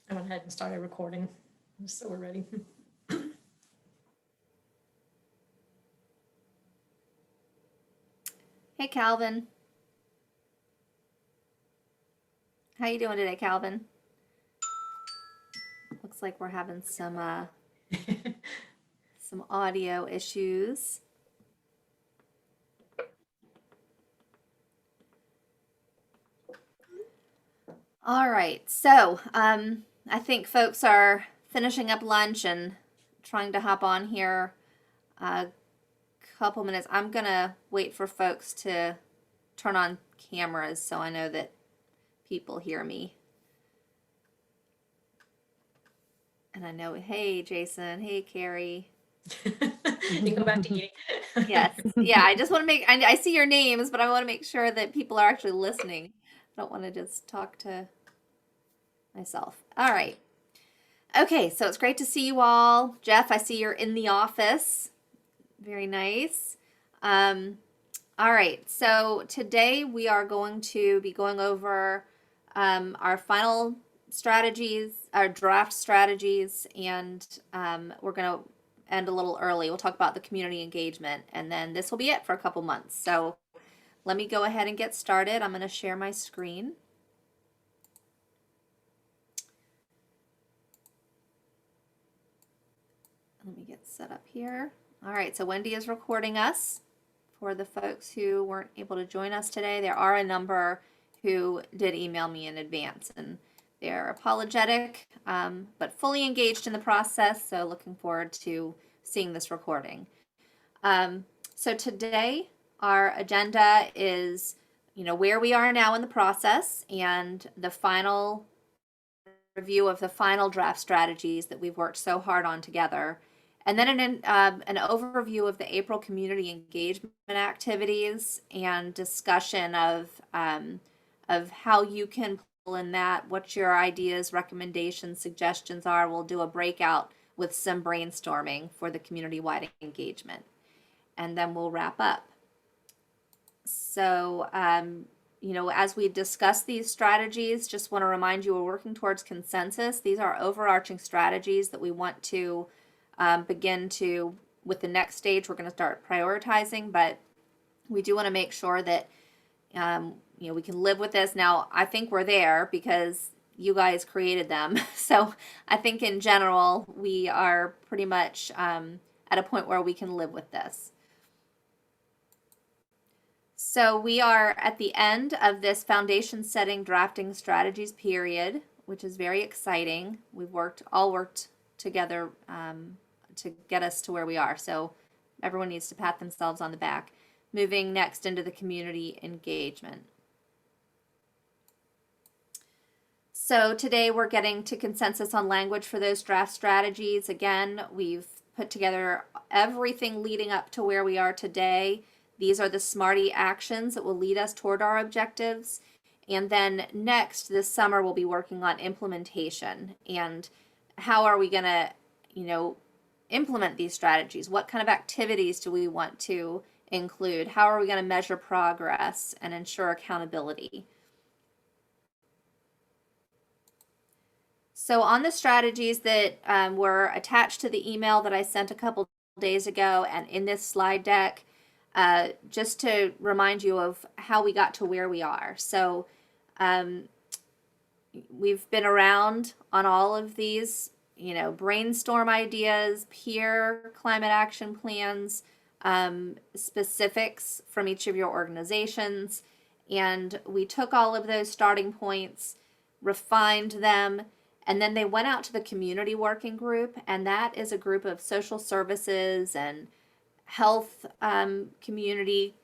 I went ahead and started recording, so we're ready. Hey, Calvin. How you doing today, Calvin? Looks like we're having some audio issues. All right, so I think folks are finishing up lunch and trying to hop on here a couple minutes. I'm gonna wait for folks to turn on cameras so I know that people hear me. And I know, hey, Jason, hey, Carrie. You go back to eating. Yes. Yeah, I just want to I see your names, but I want to make sure that people are actually listening. I don't want to just talk to myself. All right. Okay, so it's great to see you all. Jeff, I see you're in the office. Very nice. All right, so today we are going to be going over our final strategies, our draft strategies, and we're going to end a little early. We'll talk about the community engagement, and then this will be it for a couple months. So let me go ahead and get started. I'm going to share my screen. Let me get set up here. All right, so Wendy is recording us. For the folks who weren't able to join us today, there are a number who did email me in advance, and they're apologetic, but fully engaged in the process, so looking forward to seeing this recording. So today, our agenda is, where we are now in the process and the final review of the final draft strategies that we've worked so hard on together. And then an overview of the April community engagement activities and discussion of how you can pull in that, what your ideas, recommendations, suggestions are. We'll do a breakout with some brainstorming for the community-wide engagement. And then we'll wrap up. So, as we discuss these strategies, just want to remind you we're working towards consensus. These are overarching strategies that we want to begin to, with the next stage, we're going to start prioritizing, but we do want to make sure that, we can live with this. Now, I think we're there because you guys created them. So I think in general, we are pretty much at a point where we can live with this. So we are at the end of this foundation setting drafting strategies period, which is very exciting. We've all worked together to get us to where we are. So everyone needs to pat themselves on the back. Moving next into the community engagement. So today we're getting to consensus on language for those draft strategies. Again, we've put together everything leading up to where we are today. These are the SMARTY actions that will lead us toward our objectives. And then next, this summer, we'll be working on implementation and how are we going to, implement these strategies? What kind of activities do we want to include? How are we going to measure progress and ensure accountability? So on the strategies that were attached to the email that I sent a couple days ago and in this slide deck, just to remind you of how we got to where we are. So we've been around on all of these, brainstorm ideas, peer climate action plans, specifics from each of your organizations. And we took all of those starting points, refined them, and then they went out to the community working group. And that is a group of social services and health community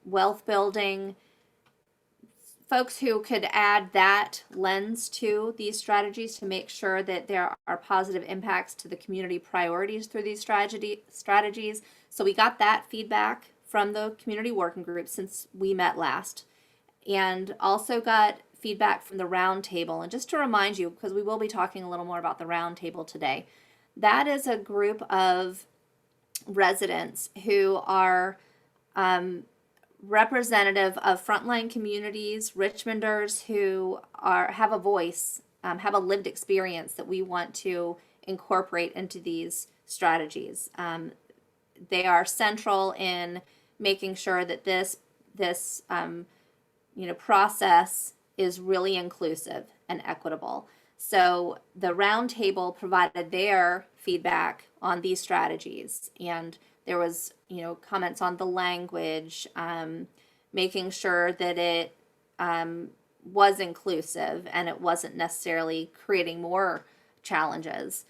wealth building, folks who could add that lens to these strategies to make sure that there are positive impacts to the community priorities through these strategies. So we got that feedback from the community working group since we met last, and also got feedback from the Roundtable. And just to remind you, because we will be talking a little more about the Roundtable today, that is a group of residents who are representative of frontline communities, Richmonders who have a voice, have a lived experience that we want to incorporate into these strategies. They are central in making sure that this process is really inclusive and equitable. So the Roundtable provided their feedback on these strategies, and there was comments on the language, making sure that it was inclusive and it wasn't necessarily creating more challenges,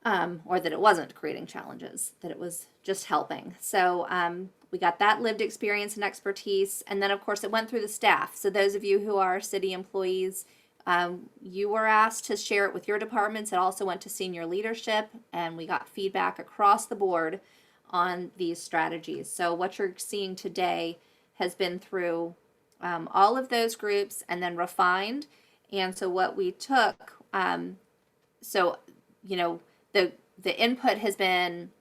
or that it wasn't creating challenges, that it was just helping. So we got that lived experience and expertise. And then, of course, it went through the staff. So those of you who are city employees, you were asked to share it with your departments. It also went to senior leadership, and we got feedback across the board on these strategies. So what you're seeing today has been through all of those groups and then refined. And so what we took, the input has been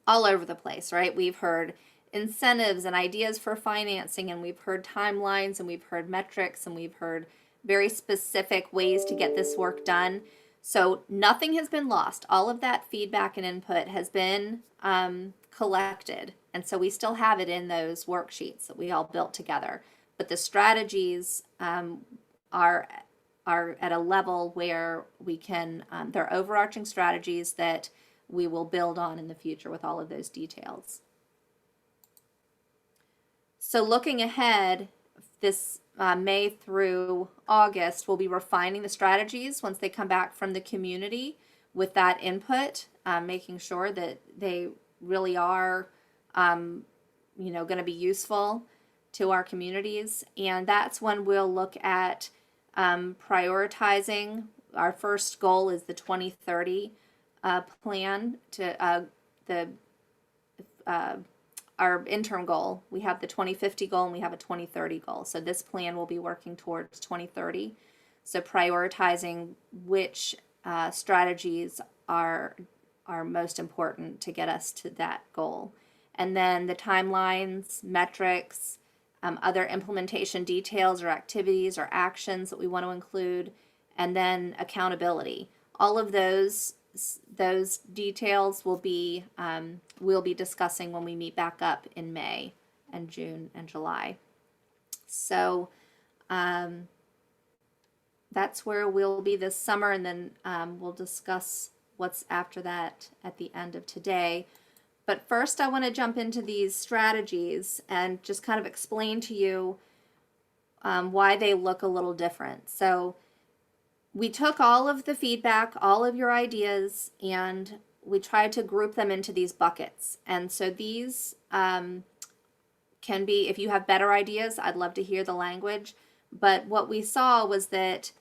all over the place, right? We've heard incentives and ideas for financing, and we've heard timelines, and we've heard metrics, and we've heard very specific ways to get this work done. So nothing has been lost. All of that feedback and input has been collected. And so we still have it in those worksheets that we all built together. But the strategies are at a level where we can, they're overarching strategies that we will build on in the future with all of those details. So looking ahead, this May through August, we'll be refining the strategies once they come back from the community with that input, making sure that they really are, going to be useful to our communities. And that's when we'll look at prioritizing. Our first goal is the 2030 plan to our interim goal. We have the 2050 goal and we have a 2030 goal. So this plan will be working towards 2030. So prioritizing which strategies are most important to get us to that goal. And then the timelines, metrics, other implementation details or activities or actions that we want to include, and then accountability. All of those details will be we'll be discussing when we meet back up in May and June and July. So that's where we'll be this summer, and then we'll discuss what's after that at the end of today. But first, I want to jump into these strategies and just kind of explain to you why they look a little different. So we took all of the feedback, all of your ideas, and we tried to group them into these buckets. And so these can be, if you have better ideas, I'd love to hear the language. But what we saw was that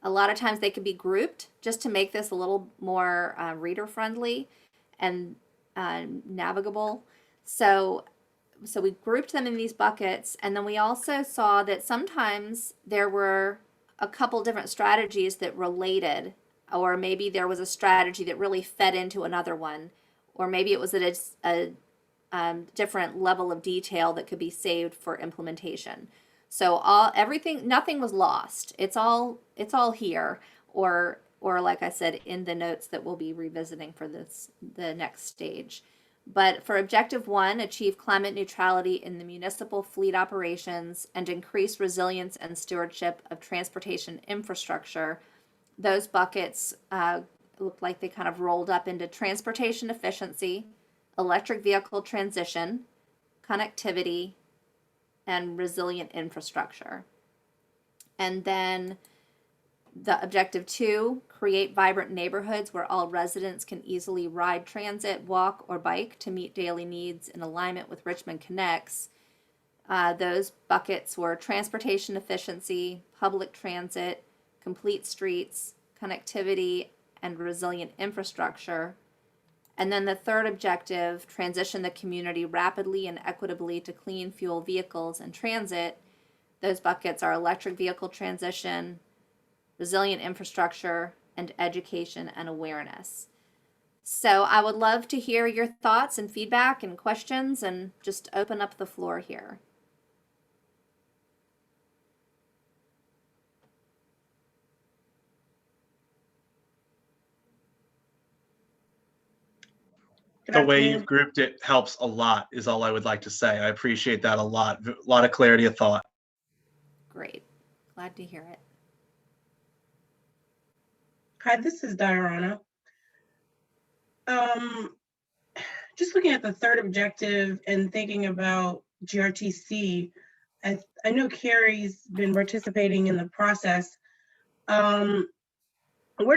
a lot of times they could be grouped just to make this a little more reader-friendly and navigable. So we grouped them in these buckets, and then we also saw that sometimes there were a couple different strategies that related, or maybe there was a strategy that really fed into another one, or maybe it was at a different level of detail that could be saved for implementation. So nothing was lost. It's all here, or like I said, in the notes that we'll be revisiting for the next stage. But for Objective 1, achieve climate neutrality in the municipal fleet operations and increase resilience and stewardship of transportation infrastructure, those buckets looked like they kind of rolled up into transportation efficiency, electric vehicle transition, connectivity, and resilient infrastructure. And then the Objective 2, create vibrant neighborhoods where all residents can easily ride transit, walk, or bike to meet daily needs in alignment with Richmond Connects. Those buckets were transportation efficiency, public transit, complete streets, connectivity, and resilient infrastructure. And then the third objective, transition the community rapidly and equitably to clean fuel vehicles and transit. Those buckets are electric vehicle transition, resilient infrastructure, and education and awareness. So I would love to hear your thoughts and feedback and questions, and just open up the floor here. Good The way afternoon. you've grouped it helps a lot, is all I would like to say. I appreciate that a lot. A lot of clarity of thought. Great. Glad to hear it. Hi, this is Diana. Just looking at the third objective and thinking about GRTC, I know Carrie's been participating in the process. Where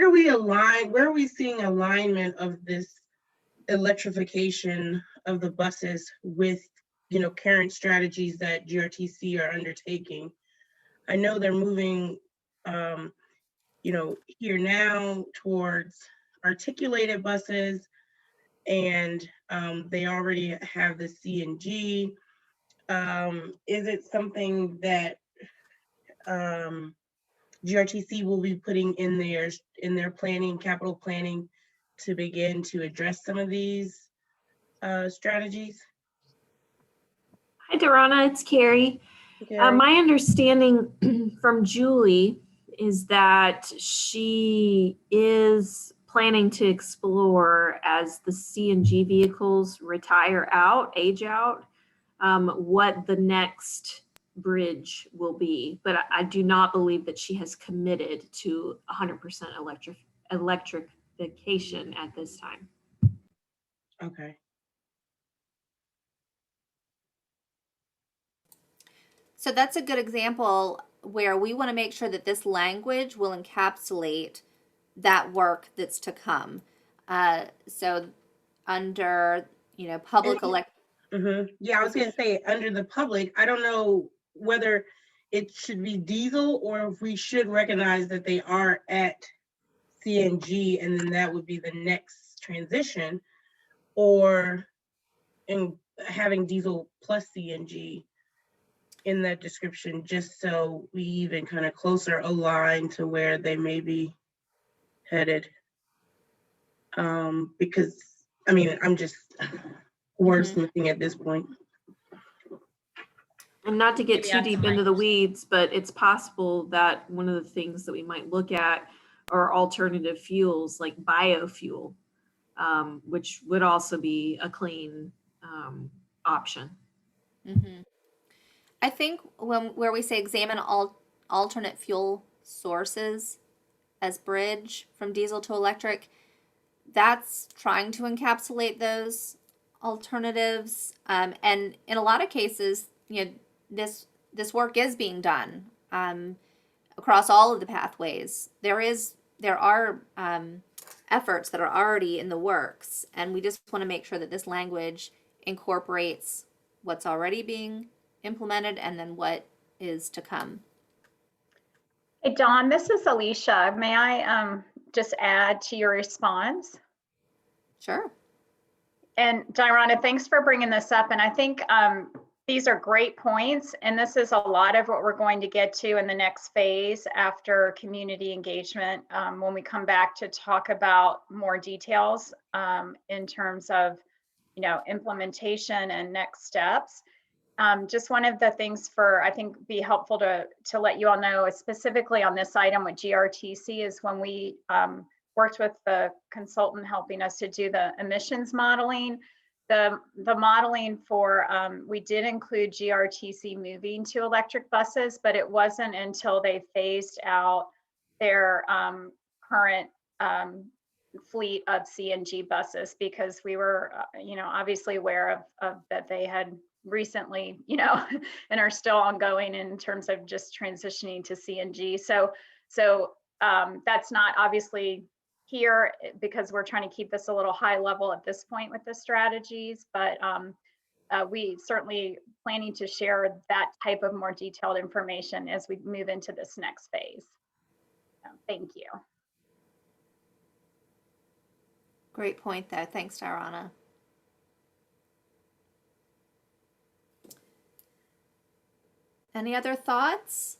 do we align? Where are we seeing alignment of this electrification of the buses with, current strategies that GRTC are undertaking? I know they're moving, here now towards articulated buses, and they already have the CNG. Is it something that GRTC will be putting in their planning, capital planning, to begin to address some of these strategies? Hi, Dorana, it's Carrie. Gary? My understanding from Julie is that she is planning to explore, as the CNG vehicles age out, what the next bridge will be. But I do not believe that she has committed to 100% electrification at this time. Okay. So that's a good example where we want to make sure that this language will encapsulate that work that's to come. So under, public Yeah, I was gonna say, under the public, I don't know whether it should be diesel or if we should recognize that they are at CNG, and then that would be the next transition, or in having diesel plus CNG in that description, just so we even kind of closer align to where they may be headed. Because, I'm just wordsmithing at this point. And not to get Maybe too add deep some into the language. weeds, but it's possible that one of the things that we might look at are alternative fuels like biofuel, which would also be a clean option. Mm-hmm. I think where we say examine all alternate fuel sources as bridge from diesel to electric, that's trying to encapsulate those alternatives. And in a lot of cases, this work is being done across all of the pathways. There are efforts that are already in the works, and we just want to make sure that this language incorporates what's already being implemented and then what is to come. Hey, Dawn, this is Alicia. May I just add to your response? Sure. And Diana, thanks for bringing this up. And I think these are great points. And this is a lot of what we're going to get to in the next phase after community engagement, when we come back to talk about more details in terms of, implementation and next steps. Just one of the things I think be helpful to let you all know, specifically on this item with GRTC, is when we worked with the consultant helping us to do the emissions modeling, the modeling for, we did include GRTC moving to electric buses, but it wasn't until they phased out their current fleet of CNG buses, because we were, obviously aware of that they had recently, and are still ongoing in terms of just transitioning to CNG. So that's not obviously here, because we're trying to keep this a little high level at this point with the strategies, but we certainly planning to share that type of more detailed information as we move into this next phase. So, thank you. Great point there. Thanks, Diana. Any other thoughts?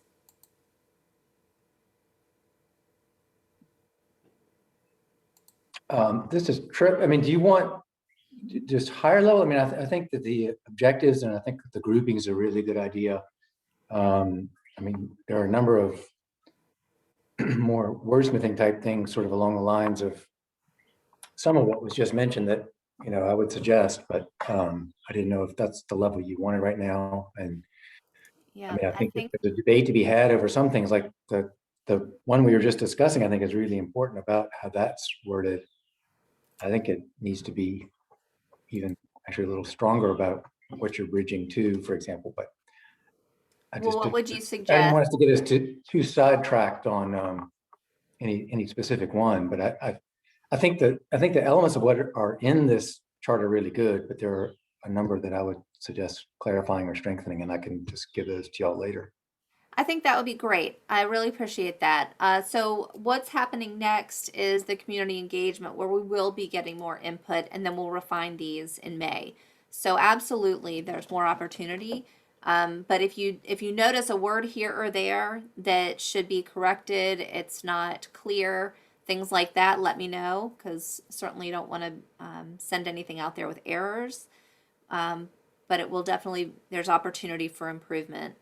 This is Trip. Do you want just higher level? I think that the objectives and I think the groupings are a really good idea. There are a number of more wordsmithing type things sort of along the lines of some of what was just mentioned that I would suggest, but I didn't know if that's the level you wanted right now. And I Yeah, mean, I I think think there's a debate to be had over some things like the one we were just discussing, I think is really important about how that's worded. I think it needs to be even actually a little stronger about what you're bridging to, for example, but I well, just what would you I didn't suggest? want us to get us too sidetracked on any specific one, but I think the elements of what are in this chart are really good, but there are a number that I would suggest clarifying or strengthening, and I can just give those to y'all later. I think that would be great. I really appreciate that. So what's happening next is the community engagement where we will be getting more input and then we'll refine these in May. So absolutely, there's more opportunity. But if you notice a word here or there that should be corrected, it's not clear, things like that, let me know, because certainly you don't want to send anything out there with errors. But it will definitely, there's opportunity for improvement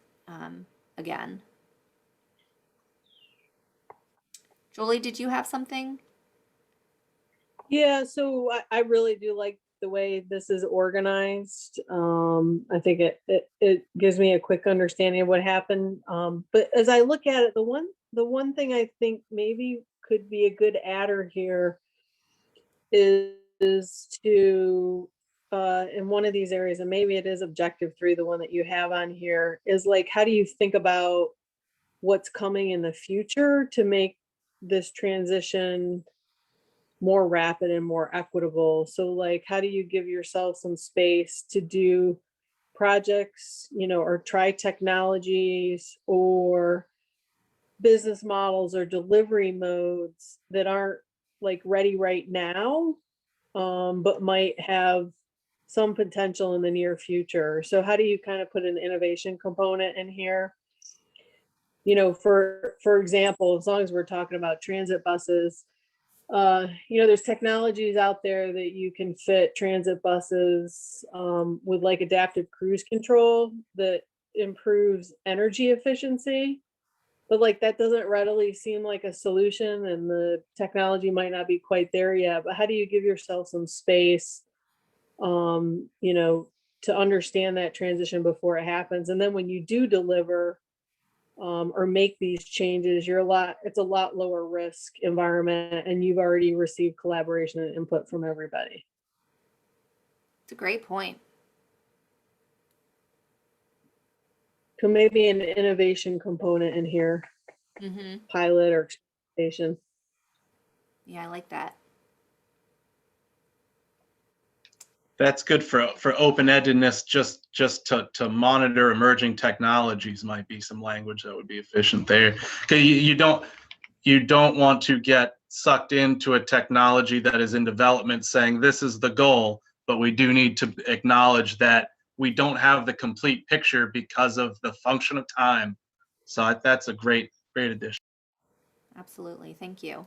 again. Julie, did you have something? Yeah, so I really do like the way this is organized. I think it gives me a quick understanding of what happened. But as I look at it, the one thing I think maybe could be a good adder here is to in one of these areas, and maybe it is objective 3, the one that you have on here, is like, how do you think about what's coming in the future to make this transition more rapid and more equitable? So like, how do you give yourself some space to do projects, or try technologies or business models or delivery modes that aren't like ready right now, but might have some potential in the near future? So how do you kind of put an innovation component in here? For example, as long as we're talking about transit buses, there's technologies out there that you can fit transit buses with like adaptive cruise control that improves energy efficiency. But like that doesn't readily seem like a solution, and the technology might not be quite there yet. But how do you give yourself some space, to understand that transition before it happens? And then when you do deliver, or make these changes, it's a lot lower risk environment, and you've already received collaboration and input from everybody. It's a great point. So maybe an innovation component in here, Mm-hmm. pilot or experimentation. Yeah, I like that. That's good for open-endedness. Just to monitor emerging technologies might be some language that would be efficient there. Okay, you don't want to get sucked into a technology that is in development saying this is the goal, but we do need to acknowledge that we don't have the complete picture because of the function of time. So that's a great addition. Absolutely. Thank you.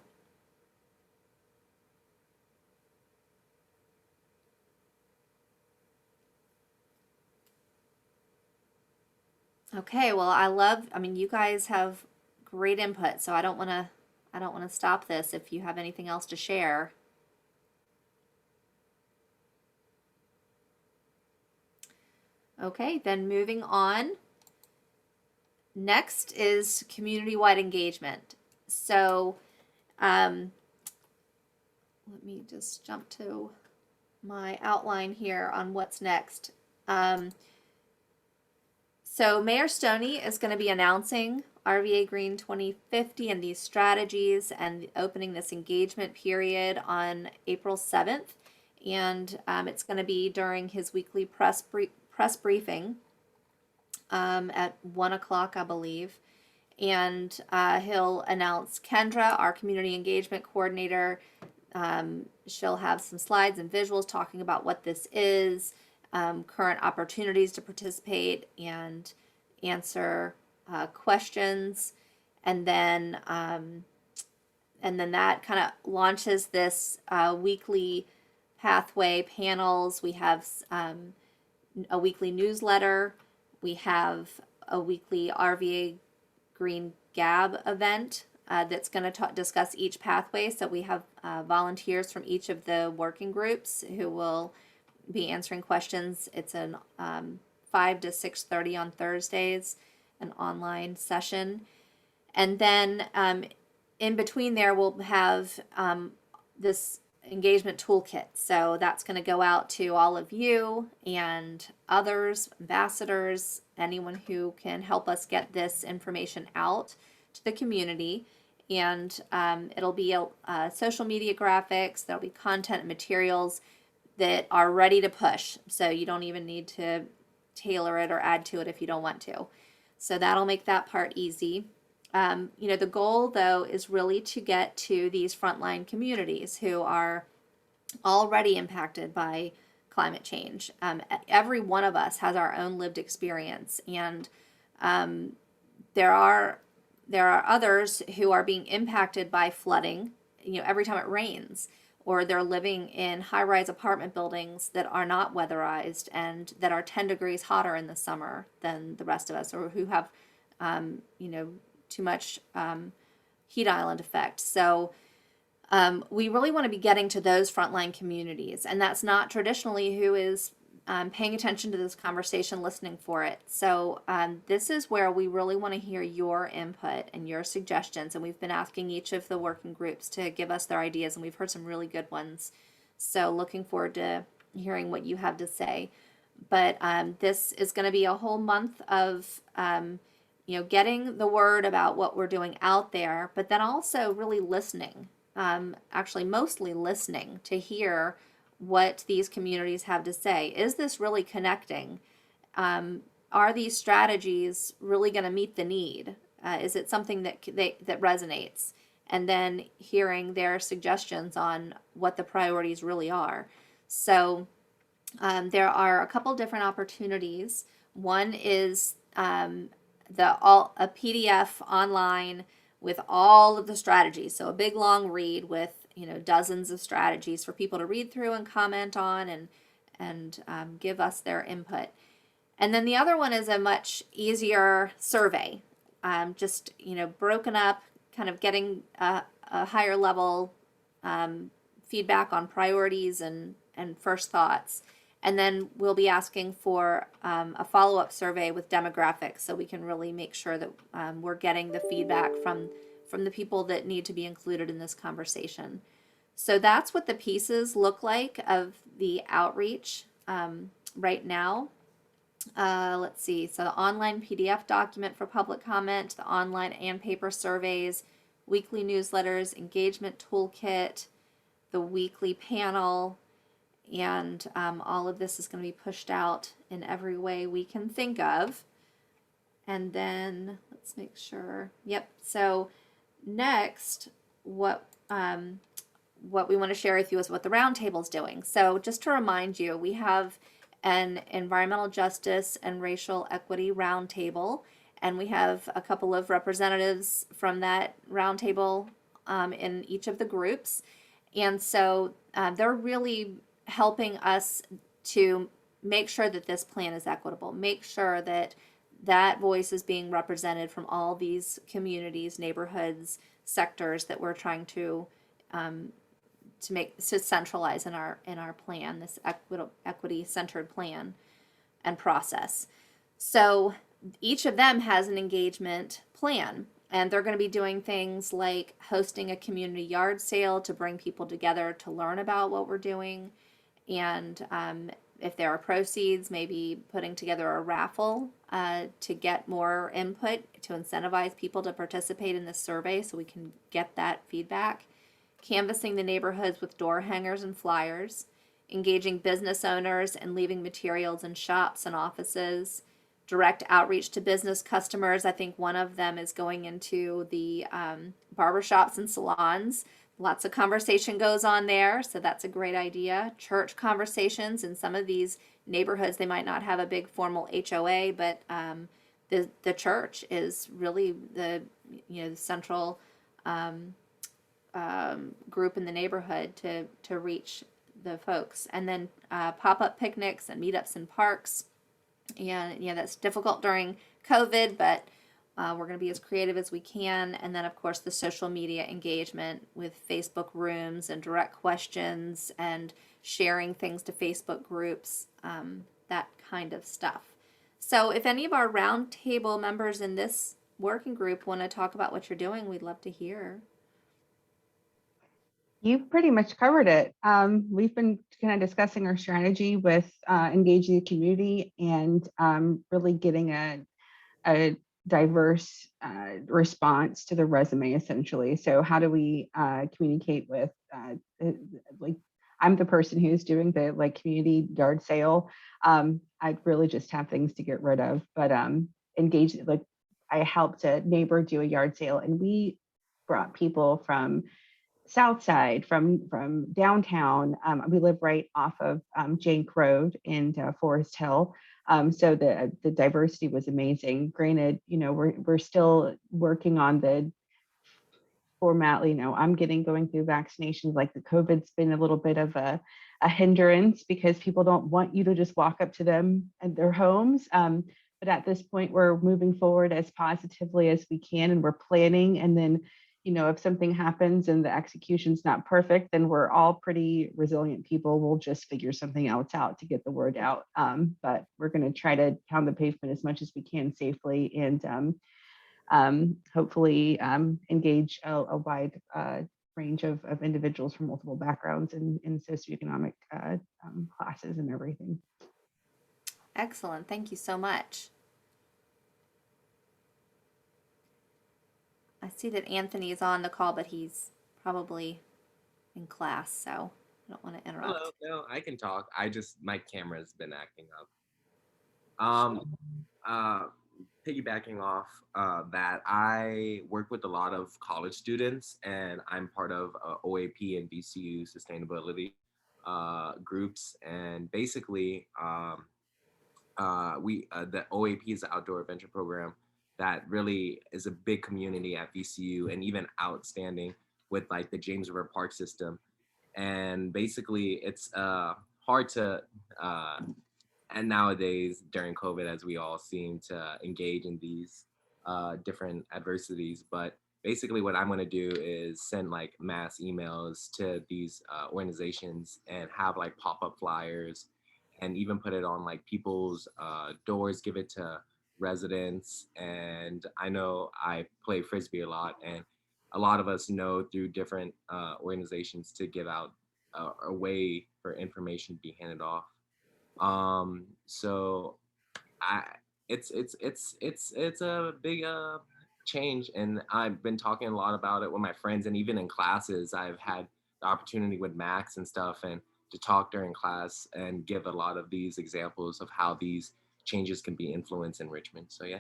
Okay, well, I mean, you guys have great input, so I don't want to stop this if you have anything else to share. Okay, then moving on. Next is community-wide engagement. So, let me just jump to my outline here on what's next. So Mayor Stoney is going to be announcing RVAgreen 2050 and these strategies and opening this engagement period on April 7th. And it's going to be during his weekly press briefing at 1 o'clock, I believe. And he'll announce Kendra, our community engagement coordinator. She'll have some slides and visuals talking about what this is, current opportunities to participate and answer questions, and then that kind of launches this weekly pathway panels. We have a weekly newsletter. We have a weekly RVA Green Gab event that's going to discuss each pathway. So we have volunteers from each of the working groups who will be answering questions. It's an 5 to 6:30 on Thursdays, an online session. And then in between there, we'll have this engagement toolkit. So that's going to go out to all of you and others, ambassadors, anyone who can help us get this information out to the community. And it'll be social media graphics, there'll be content and materials that are ready to push. So you don't even need to tailor it or add to it if you don't want to. So that'll make that part easy. The goal, though, is really to get to these frontline communities who are already impacted by climate change. Every one of us has our own lived experience, and there are others who are being impacted by flooding, every time it rains, or they're living in high-rise apartment buildings that are not weatherized and that are 10 degrees hotter in the summer than the rest of us, or who have, too much heat island effect. So we really want to be getting to those frontline communities, and that's not traditionally who is paying attention to this conversation, listening for it. So this is where we really want to hear your input and your suggestions, and we've been asking each of the working groups to give us their ideas, and we've heard some really good ones. So looking forward to hearing what you have to say. But this is going to be a whole month of getting the word about what we're doing out there, but then also really listening, actually mostly listening to hear what these communities have to say. Is this really connecting? Are these strategies really going to meet the need? Is it something that resonates? And then hearing their suggestions on what the priorities really are. So there are a couple different opportunities. One is a PDF online with all of the strategies. So a big long read with dozens of strategies for people to read through and comment on and give us their input. And then the other one is a much easier survey, just broken up, kind of getting a higher level feedback on priorities and first thoughts. And then we'll be asking for a follow-up survey with demographics, so we can really make sure that we're getting the feedback from the people that need to be included in this conversation. So that's what the pieces look like of the outreach right now. Let's see. So the online PDF document for public comment, the online and paper surveys, weekly newsletters, engagement toolkit, the weekly panel, and all of this is going to be pushed out in every way we can think of. And then let's make sure. Yep. So next, what we want to share with you is what the Roundtable is doing. So just to remind you, we have an environmental justice and racial equity Roundtable, and we have a couple of representatives from that Roundtable in each of the groups. And so they're really helping us to make sure that this plan is equitable, make sure that that voice is being represented from all these communities, neighborhoods, sectors that we're trying to centralize in our plan, this equity centered plan and process. So each of them has an engagement plan, and they're going to be doing things like hosting a community yard sale to bring people together to learn about what we're doing. And if there are proceeds, maybe putting together a raffle to get more input, to incentivize people to participate in this survey so we can get that feedback. Canvassing the neighborhoods with door hangers and flyers. Engaging business owners and leaving materials in shops and offices. Direct outreach to business customers. I think one of them is going into the barbershops and salons. Lots of conversation goes on there, so that's a great idea. Church conversations. In some of these neighborhoods, they might not have a big formal HOA, but the church is really the central group in the neighborhood to reach the folks. And then pop-up picnics and meetups in parks. And that's difficult during COVID, but We're going to be as creative as we can. And then, of course, the social media engagement with Facebook rooms and direct questions and sharing things to Facebook groups, that kind of stuff. So if any of our roundtable members in this working group want to talk about what you're doing, we'd love to hear. You pretty much covered it. We've been kind of discussing our strategy with engaging the community and really getting a diverse response to the resume, essentially. So how do we communicate with, like, I'm the person who's doing the community yard sale. I really just have things to get rid of, but engage, I helped a neighbor do a yard sale, and we brought people from South Side, from downtown. We live right off of Jank Road in Forest Hill. So the diversity was amazing. Granted, we're still working on the format. I'm going through vaccinations. Like, the COVID's been a little bit of a hindrance because people don't want you to just walk up to them at their homes. But at this point, we're moving forward as positively as we can, and we're planning. And then, if something happens and the execution's not perfect, then we're all pretty resilient people. We'll just figure something else out to get the word out. But we're going to try to pound the pavement as much as we can safely, and hopefully engage a wide range of individuals from multiple backgrounds and in socioeconomic classes and everything. Excellent. Thank you so much. I see that Anthony is on the call, but he's probably in class, so I don't want to interrupt. Hello, no, I can talk. My camera's been acting up. Piggybacking off that, I work with a lot of college students, and I'm part of OAP and VCU sustainability groups. And basically, the OAP is the Outdoor Adventure Program that really is a big community at VCU, and even outstanding with like the James River Park system. And basically, it's hard to and nowadays during COVID, as we all seem to engage in these different adversities. But basically what I'm going to do is send like mass emails to these organizations and have like pop-up flyers, and even put it on like people's doors, give it to residents. And I know I play Frisbee a lot, and a lot of us know through different organizations to give out a way for information to be handed off. So I it's a big change, and I've been talking a lot about it with my friends, and even in classes I've had the opportunity with Max and stuff, and to talk during class and give a lot of these examples of how these changes can be influenced in Richmond. So yeah.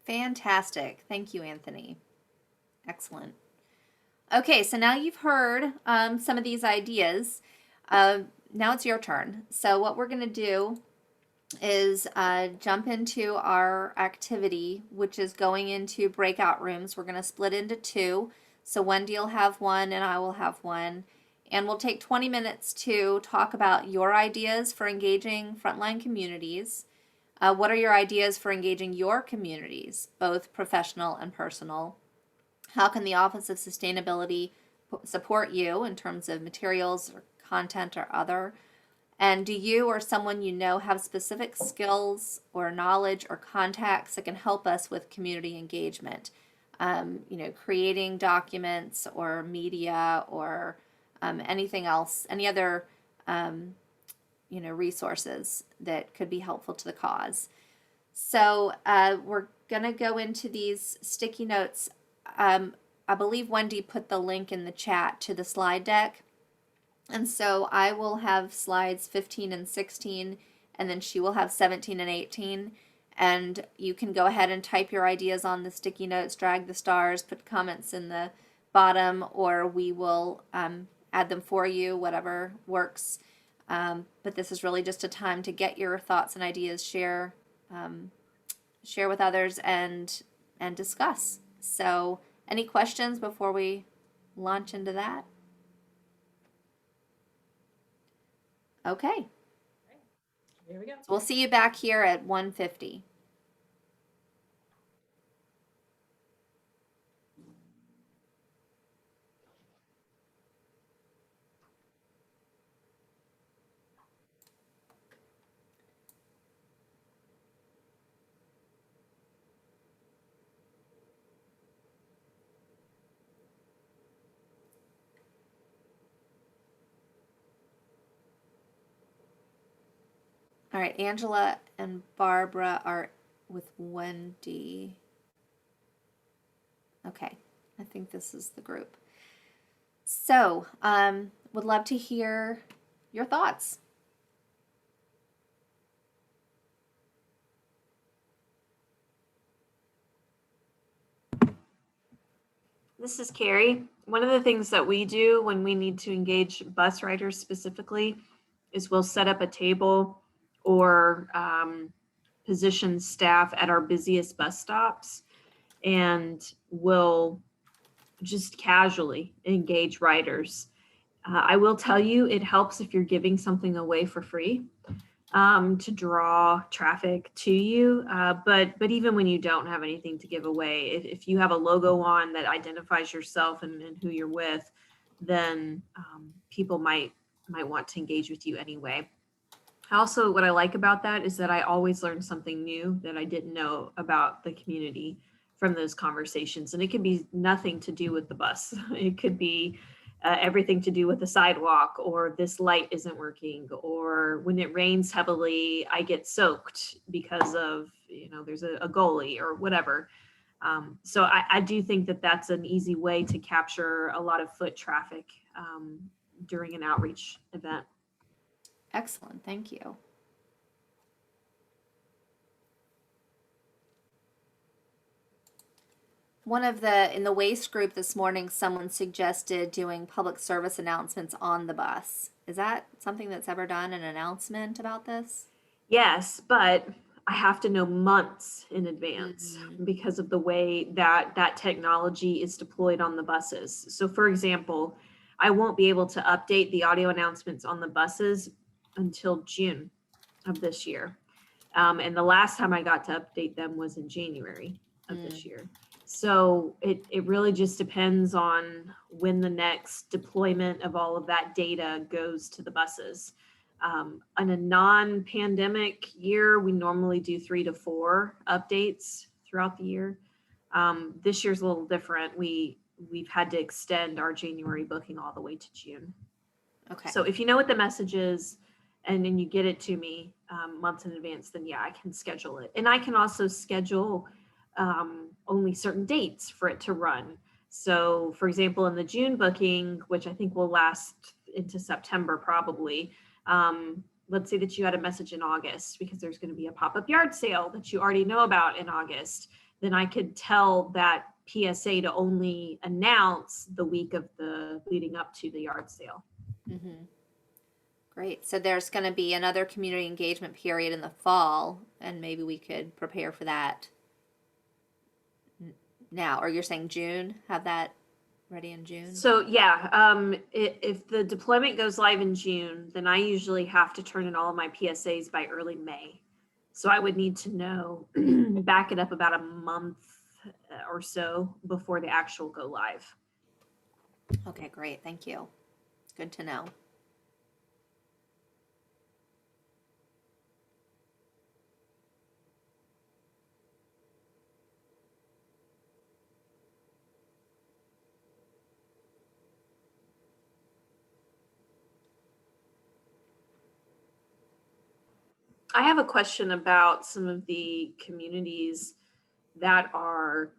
Fantastic. Thank you, Anthony. Excellent. Okay, so now you've heard some of these ideas. Now it's your turn. So what we're going to do is jump into our activity, which is going into breakout rooms. We're going to split into two. So Wendy will have one and I will have one. And we'll take 20 minutes to talk about your ideas for engaging frontline communities. What are your ideas for engaging your communities, both professional and personal? How can the Office of Sustainability support you in terms of materials or content or other? And do you or someone you know have specific skills or knowledge or contacts that can help us with community engagement? Creating documents or media or anything else, any other resources that could be helpful to the cause. So we're going to go into these sticky notes. I believe Wendy put the link in the chat to the slide deck. And so I will have slides 15 and 16, and then she will have 17 and 18. And you can go ahead and type your ideas on the sticky notes, drag the stars, put comments in the bottom, or we will add them for you, whatever works. But this is really just a time to get your thoughts and ideas, share with others, and discuss. So any questions before we launch into that? Okay. Here we go. So we'll see you back here at 1:50. All right, Angela and Barbara are with Wendy. Okay, I think this is the group. So, would love to hear your thoughts. This is Carrie. One of the things that we do when we need to engage bus riders specifically is we'll set up a table or position staff at our busiest bus stops, and we'll just casually engage riders. I will tell you, it helps if you're giving something away for free to draw traffic to you. But even when you don't have anything to give away, if you have a logo on that identifies yourself and who you're with, then people might want to engage with you anyway. Also, what I like about that is that I always learn something new that I didn't know about the community from those conversations. And it could be nothing to do with the bus. It could be everything to do with the sidewalk, or this light isn't working, or when it rains heavily, I get soaked because of, there's a goalie or whatever. So I do think that that's an easy way to capture a lot of foot traffic during an outreach event. Excellent, thank you. In the waste group this morning, someone suggested doing public service announcements on the bus. Is that something that's ever done, an announcement about this? Yes, but I have to know months in advance because of the way that technology is deployed on the buses. So for example, I won't be able to update the audio announcements on the buses until June of this year. And the last time I got to update them was in January of this year. So it really just depends on when the next deployment of all of that data goes to the buses. In a non-pandemic year, we normally do 3 to 4 updates throughout the year. This year's a little different. We've had to extend our January booking all the way to June. Okay. So if you know what the message is and then you get it to me months in advance, then yeah, I can schedule it. And I can also schedule only certain dates for it to run. So for example, in the June booking, which I think will last into September probably, let's say that you had a message in August because there's going to be a pop-up yard sale that you already know about in August, then I could tell that PSA to only announce the week of the leading up to the yard sale. Mm-hmm. Great. So there's going to be another community engagement period in the fall, and maybe we could prepare for that now. Or you're saying June, have that ready in June? So yeah, if the deployment goes live in June, then I usually have to turn in all of my PSAs by early May. So I would need to know, back it up about a month or so before the actual go live. Okay, great. Thank you. Good to know. I have a question about some of the communities that are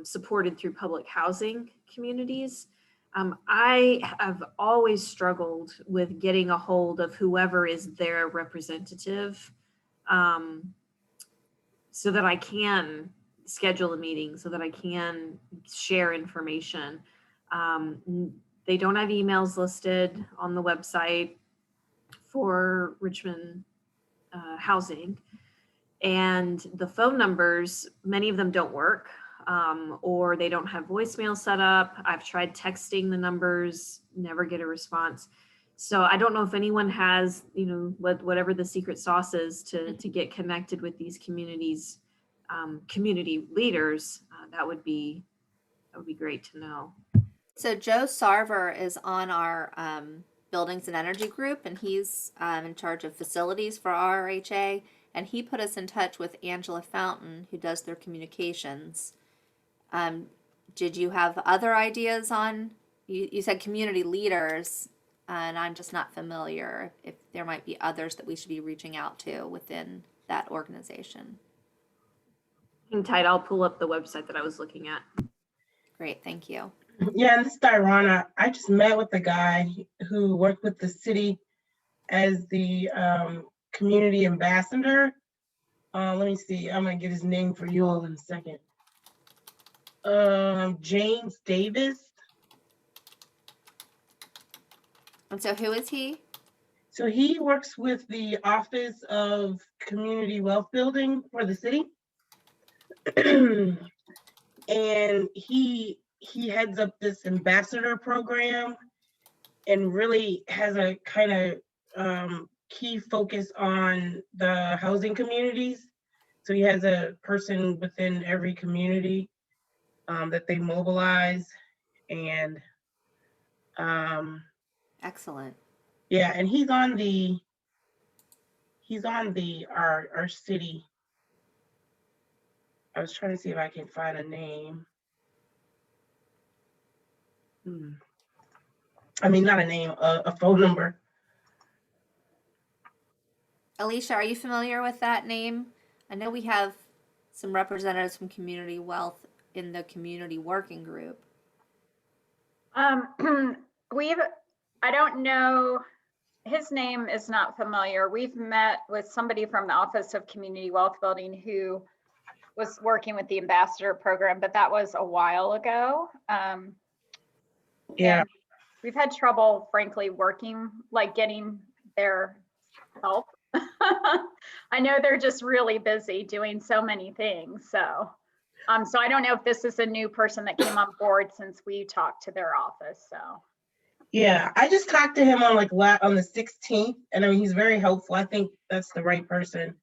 supported through public housing communities. I have always struggled with getting a hold of whoever is their representative so that I can schedule a meeting, so that I can share information. They don't have emails listed on the website for Richmond housing, and the phone numbers, many of them don't work, or they don't have voicemail set up. I've tried texting the numbers, never get a response. So I don't know if anyone has, whatever the secret sauce is to get connected with these communities, community leaders. That would be great to know. So Joe Sarver is on our buildings and energy group, and he's in charge of facilities for RHA, and he put us in touch with Angela Fountain, who does their communications. Did you have other ideas on, you said community leaders, and I'm just not familiar if there might be others that we should be reaching out to within that organization. Hang tight, I'll pull up the website that I was looking at. Great, thank you. Yeah, and this is Dirana. I just met with a guy who worked with the city as the community ambassador. Let me see. I'm gonna get his name for you all in a second. James Davis. And so who is he? So he works with the Office of Community Wealth Building for the city. And he heads up this ambassador program and really has a kind of key focus on the housing communities. So he has a person within every community that they mobilize, and Excellent. yeah, and he's on our city. I was trying to see if I can find a name. I mean, not a name, a phone number. Alicia, are you familiar with that name? I know we have some representatives from Community Wealth in the community working group. I don't know, his name is not familiar. We've met with somebody from the Office of Community Wealth Building who was working with the ambassador program, but that was a while ago. Yeah. And we've had trouble, frankly, getting their help. I know they're just really busy doing so many things. So I don't know if this is a new person that came on board since we talked to their office. So Yeah, I just talked to him on on the 16th, and I mean, he's very helpful. I think that's the right person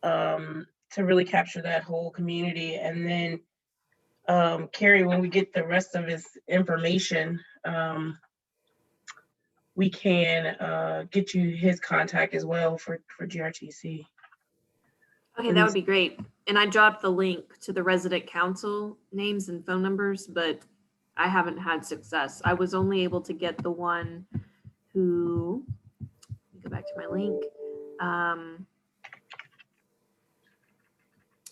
to really capture that whole community. And then Carrie, when we get the rest of his information, we can get you his contact as well for GRTC. Okay, that would be great. And I dropped the link to the resident council names and phone numbers, but I haven't had success. I was only able to get the one who, let me go back to my link.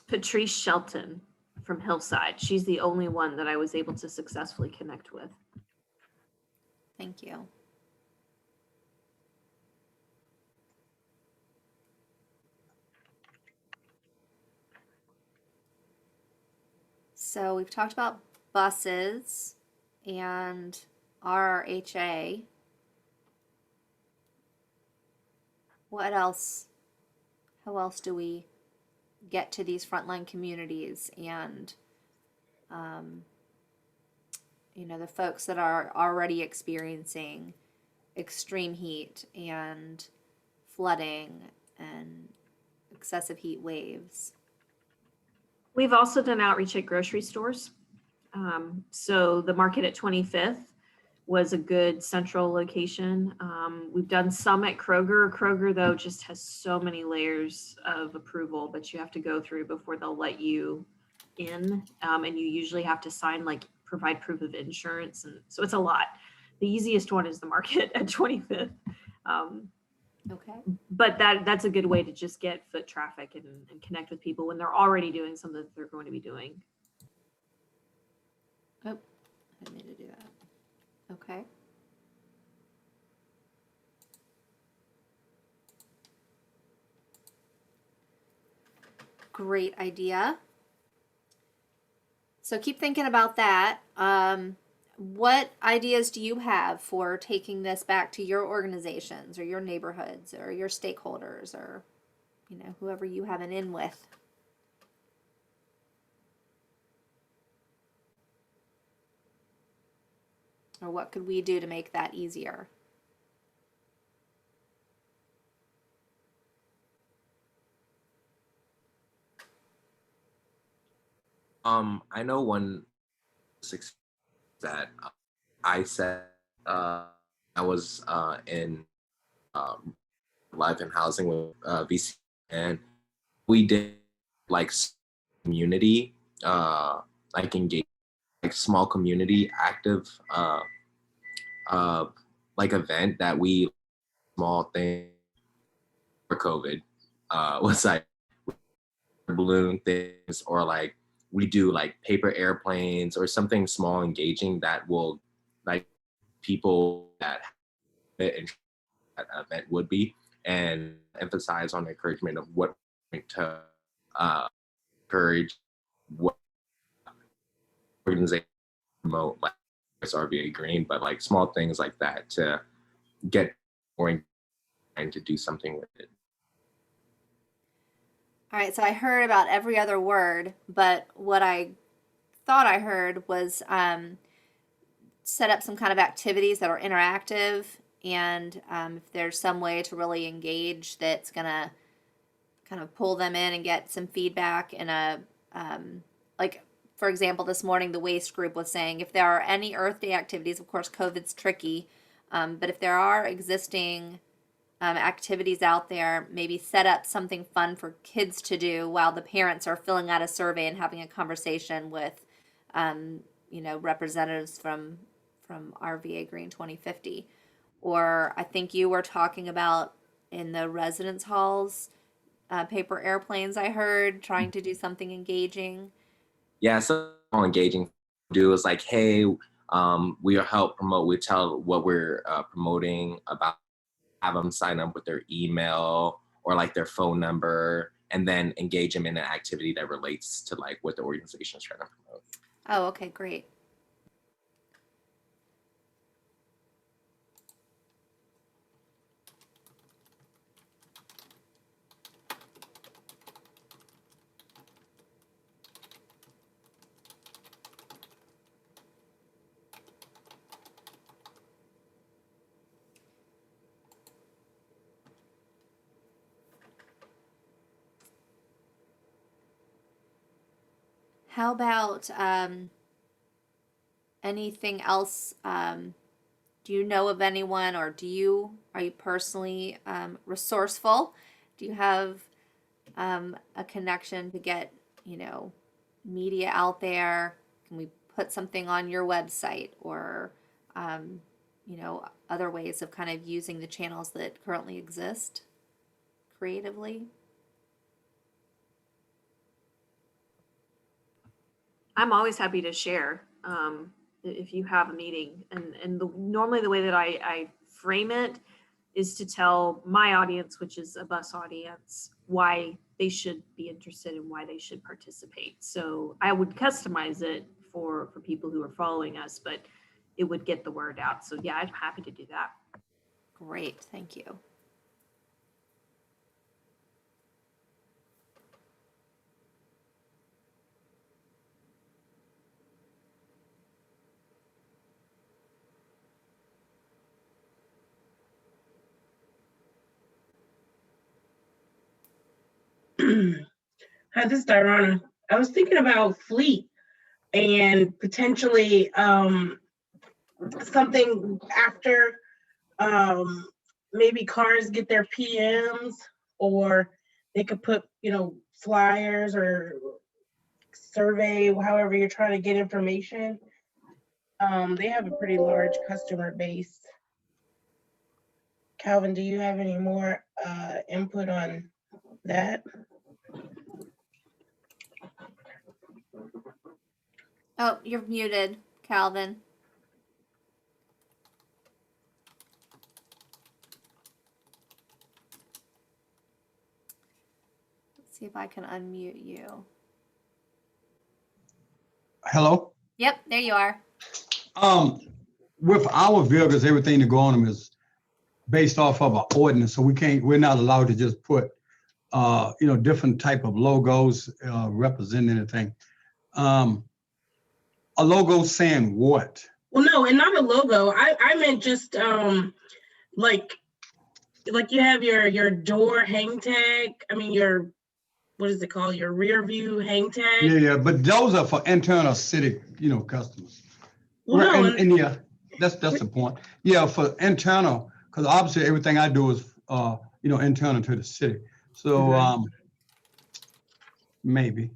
Patrice Shelton from Hillside. She's the only one that I was able to successfully connect with. Thank you. So we've talked about buses and RRHA. What else? How else do we get to these frontline communities and, the folks that are already experiencing extreme heat and flooding and excessive heat waves? We've also done outreach at grocery stores. So the market at 25th was a good central location. We've done some at Kroger. Kroger, though, just has so many layers of approval that you have to go through before they'll let you in. And you usually have to provide proof of insurance. And so it's a lot. The easiest one is the market at 25th. Okay. But that's a good way to just get foot traffic and connect with people when they're already doing something that they're going to be doing. Oh, I didn't mean to do that. Okay. Great idea. So keep thinking about that. What ideas do you have for taking this back to your organizations or your neighborhoods or your stakeholders or, whoever you have an in with? Or what could we do to make that easier? I know one that I said I was in life and housing with VC, and we did community engage, small community active like event that we small thing for COVID was like balloon things, or like we do like paper airplanes or something small engaging that will like people that that event would be, and emphasize on the encouragement of what to encourage what organization promote, like RVAgreen, but like small things like that to get more inclined to do something with it. All right, so I heard about every other word, but what I thought I heard was set up some kind of activities that are interactive, and if there's some way to really engage that's gonna kind of pull them in and get some feedback in a like, for example, this morning the waste group was saying if there are any Earth Day activities, of course COVID's tricky, but if there are existing activities out there, maybe set up something fun for kids to do while the parents are filling out a survey and having a conversation with representatives from RVAgreen 2050. Or I think you were talking about in the residence halls, paper airplanes, I heard, trying to do something engaging. Yeah, so engaging do is like, hey, we'll help promote, we tell what we're promoting about, have them sign up with their email or like their phone number, and then engage them in an activity that relates to like what the organization is trying to promote. Oh, okay, great. How about anything else? Do you know of anyone, or are you personally resourceful? Do you have a connection to get, media out there? Can we put something on your website, or, other ways of kind of using the channels that currently exist creatively? I'm always happy to share if you have a meeting. And normally the way that I frame it is to tell my audience, which is a bus audience, why they should be interested and why they should participate. So I would customize it for people who are following us, but it would get the word out. So yeah, I'm happy to do that. Great, thank you. Hi, this is Dirana. I was thinking about fleet and potentially something after maybe cars get their PMs, or they could put, flyers or survey, however you're trying to get information. They have a pretty large customer base. Calvin, do you have any more input on that? Oh, you're muted, Calvin. Let's see if I can unmute you. Hello. Yep, there you are. With our vehicles, everything that go on them is based off of an ordinance, so we're not allowed to just put, different type of logos representing anything. A logo saying what? Well, no, and not a logo. I meant just like you have your door hang tag. I mean your, what is it called? Your rear view hang tag. Yeah, but those are for internal city, customers. Well, no, and yeah, that's the point. Yeah, for internal, because obviously everything I do is internal to the city. So maybe.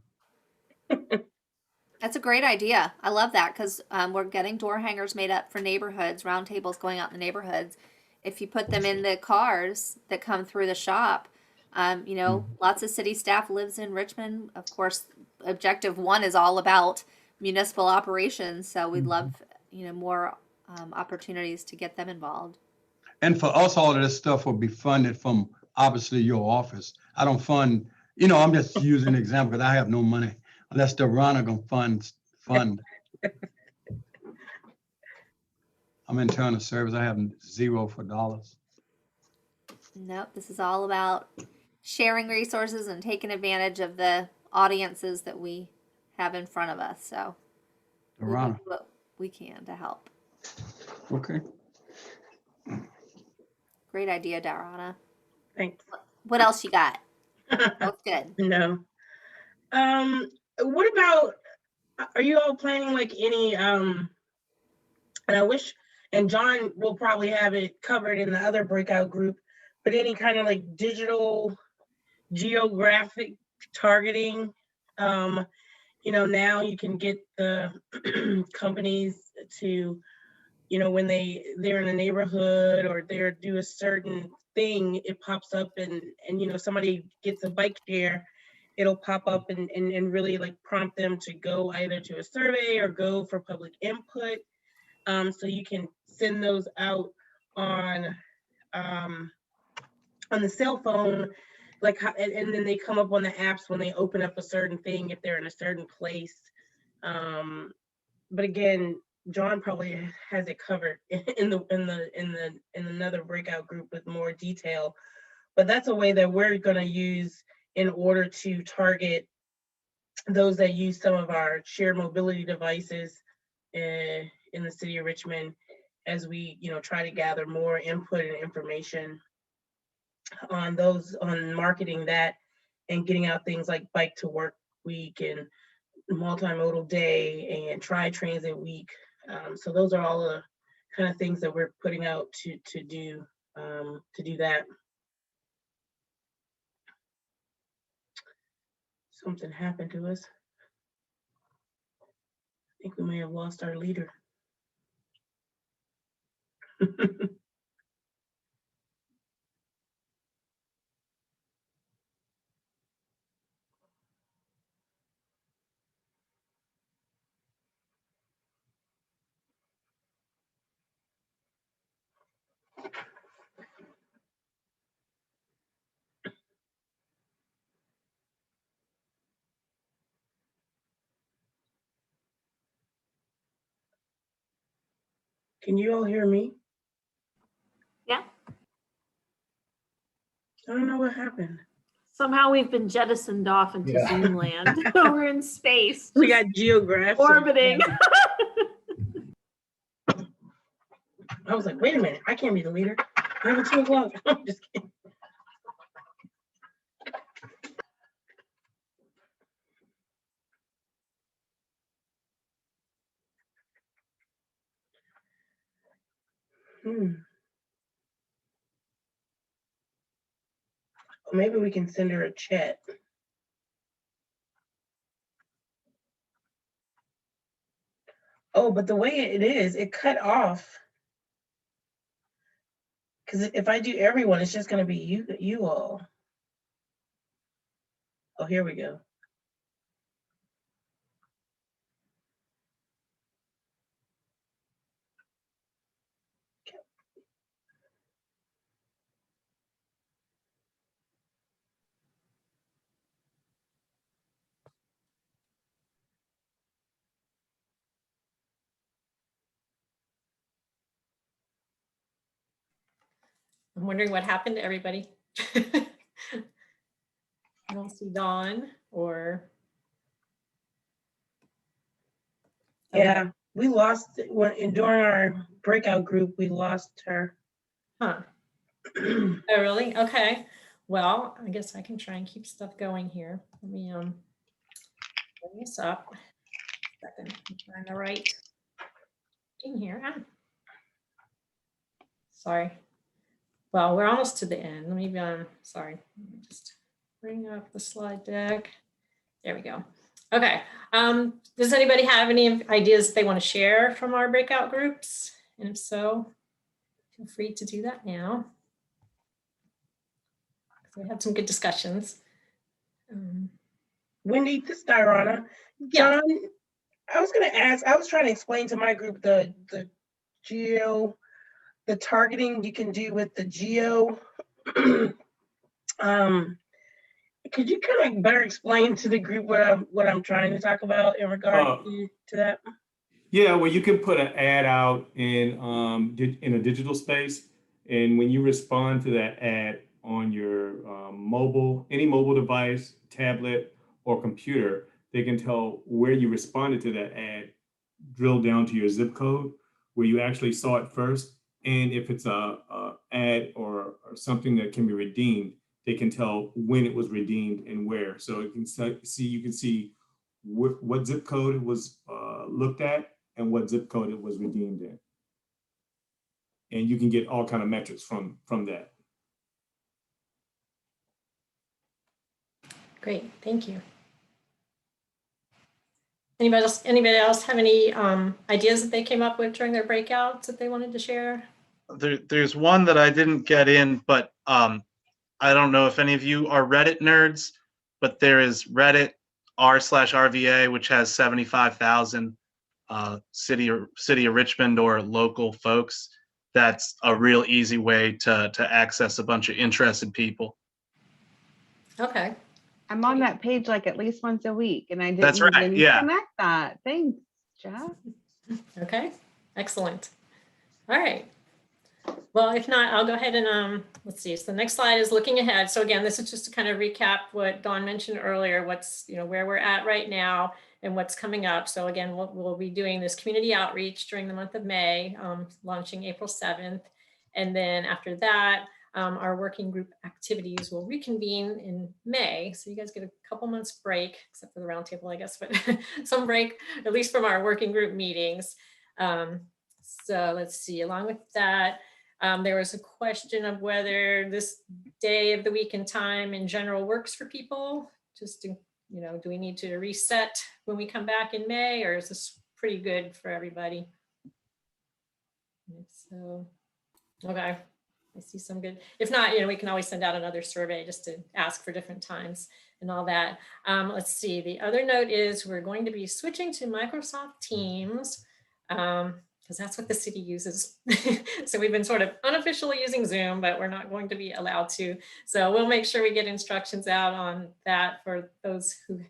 That's a great idea. I love that because we're getting door hangers made up for neighborhoods, roundtables going out in the neighborhoods. If you put them in the cars that come through the shop, lots of city staff lives in Richmond. Of course, objective one is all about municipal operations. So we'd love, more opportunities to get them involved. And for us, all of this stuff will be funded from obviously your office. I don't fund, I'm just using an example because I have no money unless the runner gonna fund. I'm internal service. I have zero for dollars. Nope, this is all about sharing resources and taking advantage of the audiences that we have in front of us. So The we will runner. do what we can to help. Okay. Great idea, Darana. Thanks. What else you got? That's good. No. What about, are you all planning like any, and I wish, and John will probably have it covered in the other breakout group, but any kind of like digital geographic targeting? Now you can get the companies to, when they're in a neighborhood or they're do a certain thing, it pops up and somebody gets a bike share, it'll pop up and really like prompt them to go either to a survey or go for public input. So you can send those out on the cell phone, like, and then they come up on the apps when they open up a certain thing if they're in a certain place. But again, John probably has it covered in another breakout group with more detail. But that's a way that we're going to use in order to target those that use some of our shared mobility devices in the city of Richmond, as we try to gather more input and information on marketing that and getting out things like Bike to Work Week and Multimodal Day and Tri Transit Week. So those are all the kind of things that we're putting out to do that. Something happened to us. I think we may have lost our leader. Can you all hear me? Yeah. I don't know what happened. Somehow we've been jettisoned off into Yeah. Zoom land. We're in space. We just got geographic orbiting. I was like, wait a minute, I can't be the leader. I have a 2 o'clock. I'm just kidding. Maybe we can send her a chat. Oh, but the way it is, it cut off. Because if I do everyone, it's just going to be you all. Oh, here we go. I'm wondering what happened to everybody. I don't see Dawn or. Yeah, we lost during our breakout group. We lost her. Huh. Oh, really? Okay. Well, I guess I can try and keep stuff going here. Let me bring this up. Second, I'm trying to write in here. Sorry. Well, we're almost to the end. Let me sorry. Let me just bring up the slide deck. There we go. Okay. Does anybody have any ideas they want to share from our breakout groups? And if so, feel free to do that now. We had some good discussions. Wendy, this is Diana. Yeah. John, I was going to ask, I was trying to explain to my group the targeting you can do with the geo. Could you kind of better explain to the group what I'm trying to talk about in regard to that? Yeah, well, you can put an ad out in a digital space, and when you respond to that ad on your any mobile device, tablet, or computer, they can tell where you responded to that ad, drill down to your zip code where you actually saw it first, and if it's a ad or something that can be redeemed, they can tell when it was redeemed and where. So you can see what zip code it was looked at and what zip code it was redeemed in. And you can get all kind of metrics from that. Great, thank you. Anybody else have any ideas that they came up with during their breakouts that they wanted to share? There's one that I didn't get in, but I don't know if any of you are Reddit nerds, but there is Reddit r/RVA, which has 75,000 city of Richmond or local folks. That's a real easy way to access a bunch of interested people. Okay. I'm on that page like at least once a week, and I didn't That's right, even yeah. connect that. Thanks, Jeff. Okay, excellent. All right. Well, if not, I'll go ahead and let's see. So the next slide is looking ahead. So again, this is just to kind of recap what Dawn mentioned earlier, what's, where we're at right now and what's coming up. So again, we'll be doing this community outreach during the month of May, launching April 7th. And then after that, our working group activities will reconvene in May. So you guys get a couple months break, except for the roundtable, I guess, but some break, at least from our working group meetings. So let's see, along with that, there was a question of whether this day of the week and time in general works for people. Just to, do we need to reset when we come back in May, or is this pretty good for everybody? So, okay. I see some good. If not, we can always send out another survey just to ask for different times and all that. Let's see. The other note is we're going to be switching to Microsoft Teams because that's what the city uses. So we've been sort of unofficially using Zoom, but we're not going to be allowed to. So we'll make sure we get instructions out on that for those who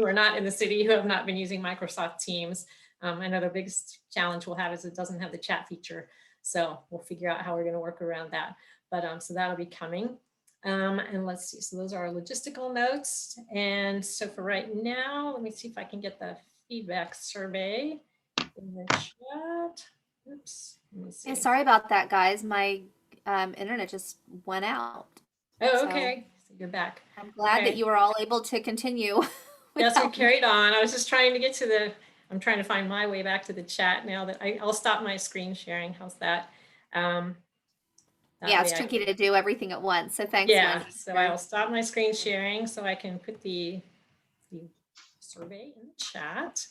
are not in the city, who have not been using Microsoft Teams. I know the biggest challenge we'll have is it doesn't have the chat feature. So we'll figure out how we're going to work around that. But so that'll be coming. And let's see. So those are our logistical notes. And so for right now, let me see if I can get the feedback survey in the chat. Oops. Let me see. Yeah, sorry about that, guys. My internet just went out. Oh, okay. So you're back. I'm glad that you were all able to continue. Yes, we carried on. I was just trying to get to I'm trying to find my way back to the chat now that I'll stop my screen sharing. How's that? Yeah, it's tricky to do everything at once. So thanks, Yeah, Wendy. so I'll stop my screen sharing so I can put the survey in the chat.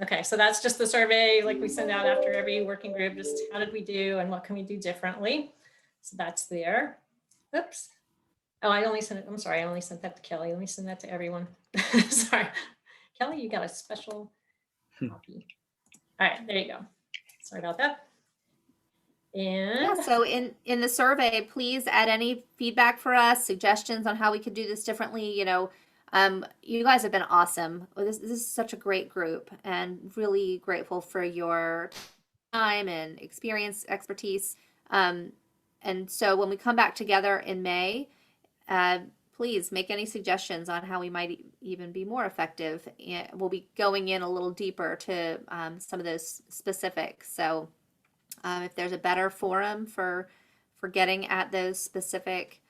Okay, so that's just the survey like we send out after every working group, just how did we do and what can we do differently? So that's there. Oops. Oh, I only sent it. I'm sorry, I only sent that to Kelly. Let me send that to everyone. Sorry. Kelly, you got a special copy. All right, there you go. Sorry about that. And yeah, so in the survey, please add any feedback for us, suggestions on how we could do this differently. You guys have been awesome. This is such a great group, and really grateful for your time and experience, expertise. And so when we come back together in May, please make any suggestions on how we might even be more effective. We'll be going in a little deeper to some of those specifics. So if there's a better forum for getting at those specific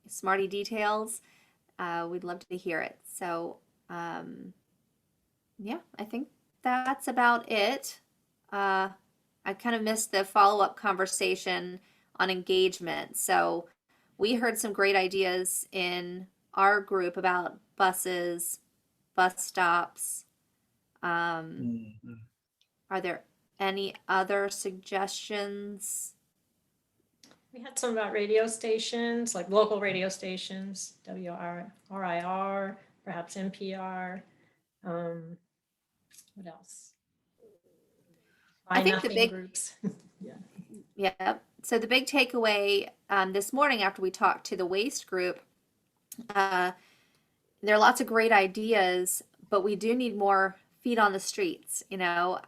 smarty details, we'd love to hear it. So yeah, I think that's about it. I kind of missed the follow-up conversation on engagement. So we heard some great ideas in our group about buses, bus stops. Mhm. Are there any other suggestions? We had some about radio stations, like local radio stations, WRIR, perhaps NPR. What else? I Buy think the nothing big groups. Yeah. Yeah. So the big takeaway this morning after we talked to the waste group, there are lots of great ideas, but we do need more feet on the streets, you know.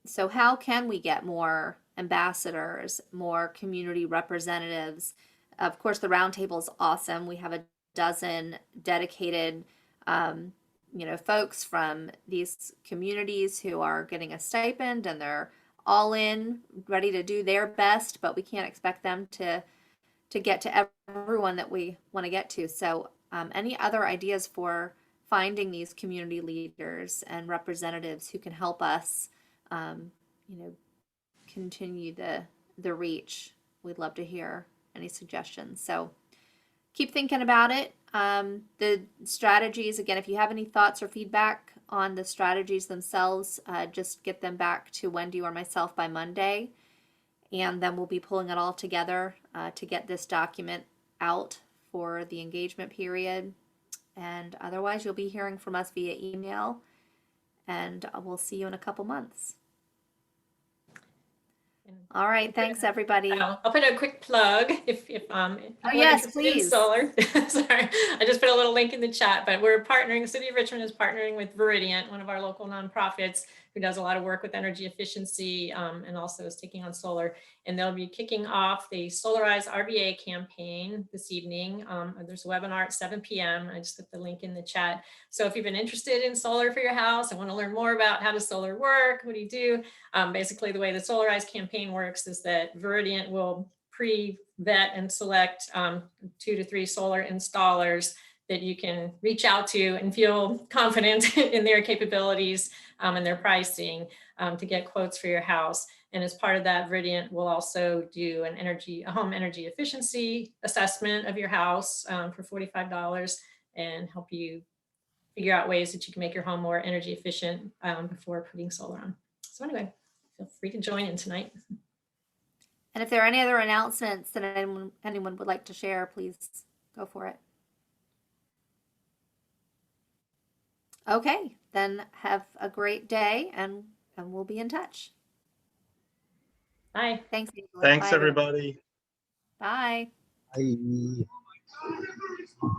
So how can we get more ambassadors, more community representatives? Of course, the roundtable is awesome. We have a dozen dedicated, folks from these communities who are getting a stipend and they're all in, ready to do their best, but we can't expect them to get to everyone that we want to get to. So any other ideas for finding these community leaders and representatives who can help us, continue the reach? We'd love to hear any suggestions. So keep thinking about it. The strategies, again, if you have any thoughts or feedback on the strategies themselves, just get them back to Wendy or myself by Monday. And then we'll be pulling it all together to get this document out for the engagement period. And otherwise, you'll be hearing from us via email. And we'll see you in a couple months. All right. Thanks, everybody. I'll put a quick plug if people are yes, interested please. in solar. Sorry, I just put a little link in the chat, but we're partnering, the City of Richmond is partnering with Viridiant, one of our local nonprofits who does a lot of work with energy efficiency and also is taking on solar. And they'll be kicking off the Solarize RVA campaign this evening. There's a webinar at 7 p.m. I just put the link in the chat. So if you've been interested in solar for your house and want to learn more about how does solar work, what do you do? Basically, the way the Solarize campaign works is that Viridiant will pre-vet and select 2 to 3 solar installers that you can reach out to and feel confident in their capabilities and their pricing to get quotes for your house. And as part of that, Viridiant will also do a home energy efficiency assessment of your house for $45 and help you figure out ways that you can make your home more energy efficient before putting solar on. So anyway, feel free to join in tonight. And if there are any other announcements that anyone would like to share, please go for it. Okay, then have a great day and we'll be in touch. Bye. Thanks, Angela. Thanks, Bye, everyone. everybody. Bye. Bye.